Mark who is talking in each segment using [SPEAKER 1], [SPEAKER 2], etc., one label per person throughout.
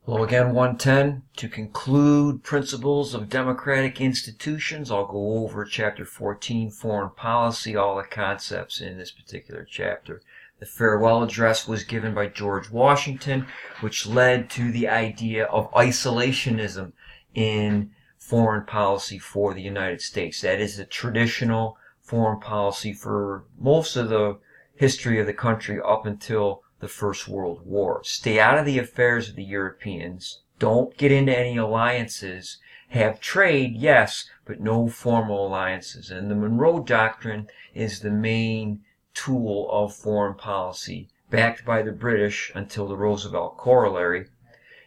[SPEAKER 1] Hello again, 110. To conclude Principles of Democratic Institutions, I'll go over Chapter 14, Foreign Policy, all the concepts in this particular chapter. The farewell address was given by George Washington, which led to the idea of isolationism in foreign policy for the United States. That is the traditional foreign policy for most of the history of the country up until the First World War. Stay out of the affairs of the Europeans. Don't get into any alliances. Have trade, yes, but no formal alliances. And the Monroe Doctrine is the main tool of foreign policy, backed by the British until the Roosevelt Corollary.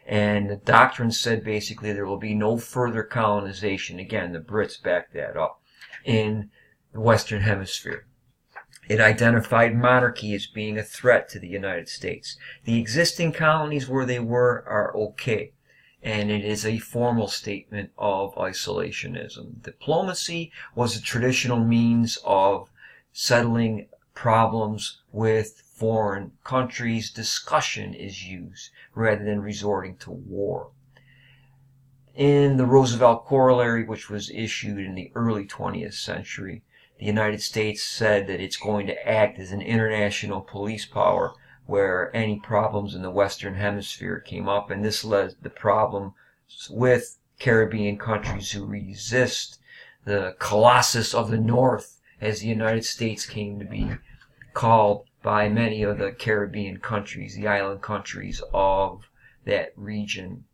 [SPEAKER 1] And the doctrine said basically there will be no further colonization. Again, the Brits backed that up in the Western Hemisphere. It identified monarchy as being a threat to the United States. The existing colonies where they were are okay, and it is a formal statement of isolationism. Diplomacy was a traditional means of settling problems with foreign countries. Discussion is used rather than resorting to war. In the Roosevelt Corollary, which was issued in the early 20th century, the United States said that it's going to act as an international police power where any problems in the Western Hemisphere came up, and this led the problem with Caribbean countries who resist the Colossus of the North, as the United States came to be called by many of the Caribbean countries, the island countries of that region.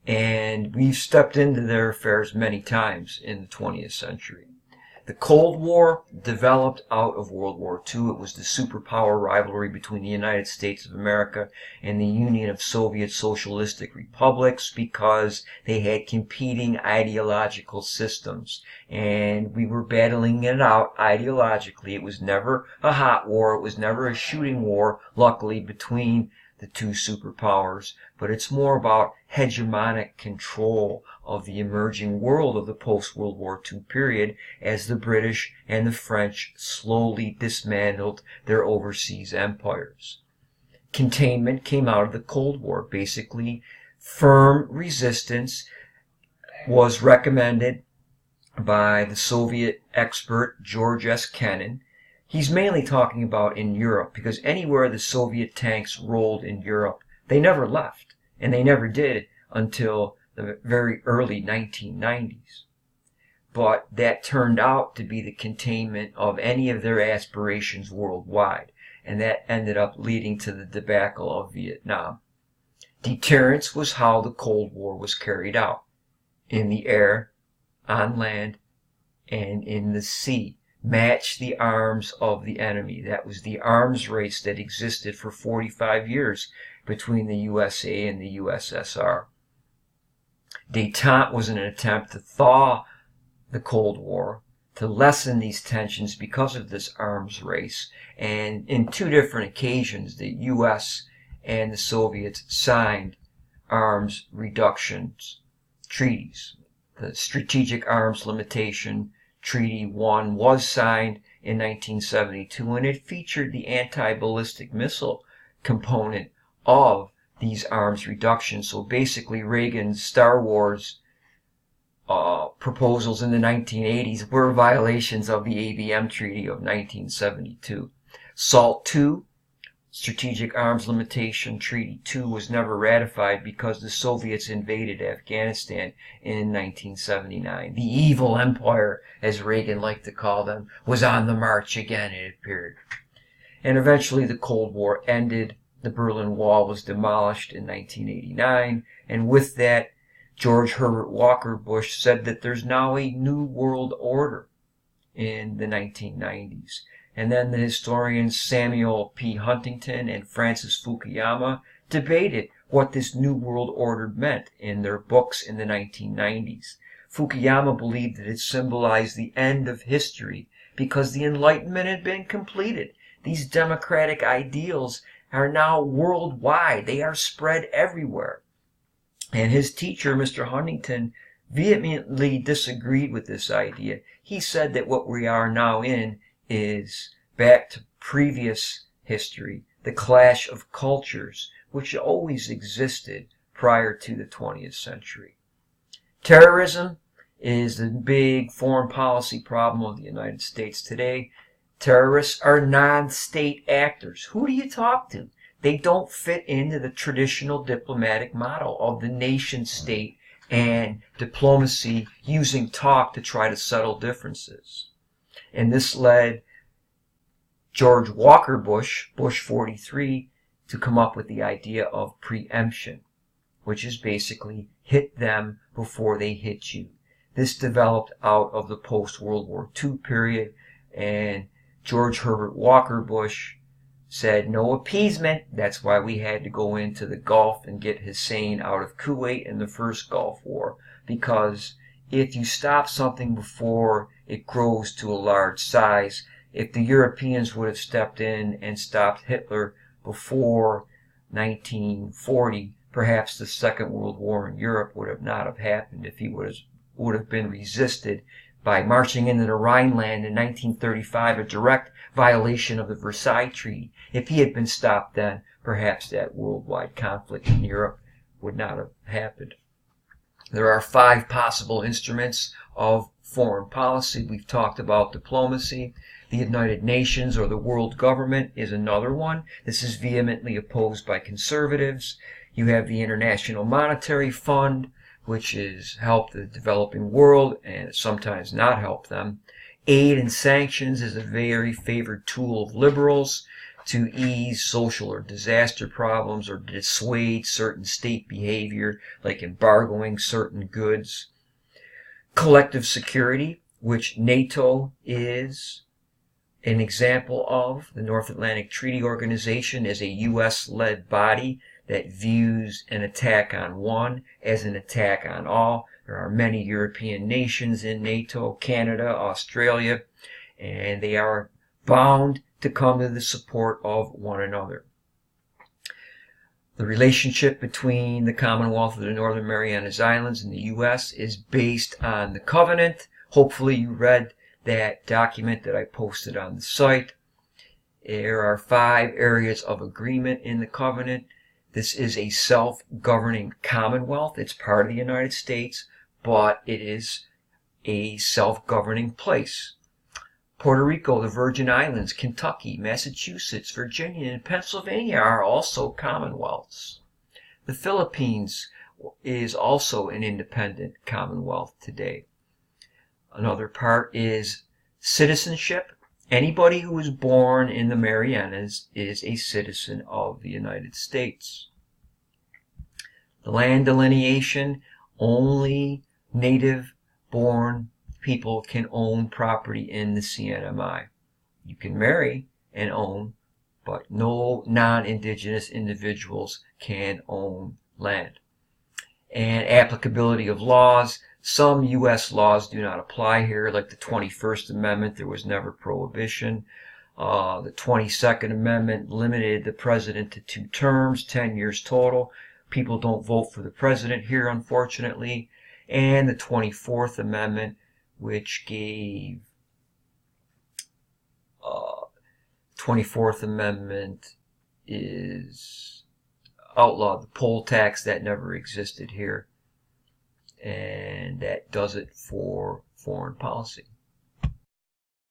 [SPEAKER 1] And we've stepped into their affairs many times in the 20th century. The Cold War developed out of World War II. It was the superpower rivalry between the United States of America and the Union of Soviet Socialistic Republics because they had competing ideological systems. And we were battling it out ideologically. It was never a hot war. It was never a shooting war, luckily, between the two superpowers, but it's more about hegemonic control of the emerging world of the post-World War II period as the British and the French slowly dismantled their overseas empires. Containment came out of the Cold War. Basically, firm resistance was recommended by the Soviet expert George S. Kennan. He's mainly talking about in Europe, because anywhere the Soviet tanks rolled in Europe, they never left, and they never did until the very early 1990s. But that turned out to be the containment of any of their aspirations worldwide, and that ended up leading to the debacle of Vietnam. Deterrence was how the Cold War was carried out, in the air, on land, and in the sea. Match the arms of the enemy. That was the arms race that existed for 45 years between the USA and the USSR. Détente was an attempt to thaw the Cold War, to lessen these tensions because of this arms race. And in two different occasions, the US and the Soviets signed arms reductions treaties. The Strategic Arms Limitation Treaty 1 was signed in 1972, and it featured the anti-ballistic missile component of these arms reductions. So basically, Reagan's Star Wars proposals in the 1980s were violations of the ABM Treaty of 1972. SALT II, Strategic Arms Limitation Treaty 2, was never ratified because the Soviets invaded Afghanistan in 1979. The evil empire, as Reagan liked to call them, was on the march again, it appeared. And eventually the Cold War ended. The Berlin Wall was demolished in 1989. And with that, George Herbert Walker Bush said that there's now a new world order in the 1990s. And then the historians Samuel P. Huntington and Francis Fukuyama debated what this New World Order meant in their books in the 1990s. Fukuyama believed that it symbolized the end of history because the Enlightenment had been completed. These democratic ideals are now worldwide. They are spread everywhere. And his teacher, Mr. Huntington, vehemently disagreed with this idea. He said that what we are now in is back to previous history, the clash of cultures, which always existed prior to the 20th century. Terrorism is the big foreign policy problem of the United States today. Terrorists are non-state actors. Who do you talk to? They don't fit into the traditional diplomatic model of the nation state and diplomacy using talk to try to settle differences. And this led George Walker Bush, Bush 43, to come up with the idea of preemption, which is basically hit them before they hit you. This developed out of the post-World War II period, and George Herbert Walker Bush said no appeasement. That's why we had to go into the Gulf and get Hussein out of Kuwait in the first Gulf War, because if you stop something before it grows to a large size, if the Europeans would have stepped in and stopped Hitler before 1940, perhaps the Second World War in Europe would have not have happened if he would have been resisted by marching into the Rhineland in 1935, a direct violation of the Versailles Treaty. If he had been stopped then, perhaps that worldwide conflict in Europe would not have happened. There are 5 possible instruments of foreign policy. We've talked about diplomacy. The United Nations or the world government is another one. This is vehemently opposed by conservatives. You have the International Monetary Fund, which has helped the developing world and sometimes not helped them. Aid and sanctions is a very favored tool of liberals to ease social or disaster problems or dissuade certain state behavior, like embargoing certain goods. Collective security, which NATO is an example of. The North Atlantic Treaty Organization is a U.S.-led body that views an attack on one as an attack on all. There are many European nations in NATO, Canada, Australia, and they are bound to come to the support of one another. The relationship between the Commonwealth of the Northern Marianas Islands and the U.S. is based on the covenant. Hopefully you read that document that I posted on the site. There are 5 areas of agreement in the covenant. This is a self-governing commonwealth. It's part of the United States, but it is a self-governing place. Puerto Rico, the Virgin Islands, Kentucky, Massachusetts, Virginia, and Pennsylvania are also commonwealths. The Philippines is also an independent commonwealth today. Another part is citizenship. Anybody who is born in the Marianas is a citizen of the United States. The land delineation, only native-born people can own property in the CNMI. You can marry and own, but no non-indigenous individuals can own land. And applicability of laws. Some U.S. laws do not apply here, like the 21st Amendment. There was never prohibition. The 22nd Amendment limited the president to 2 terms, 10 years total. People don't vote for the president here, unfortunately. And the 24th Amendment, which gave 24th Amendment is outlawed the poll tax. That never existed here. And that does it for foreign policy.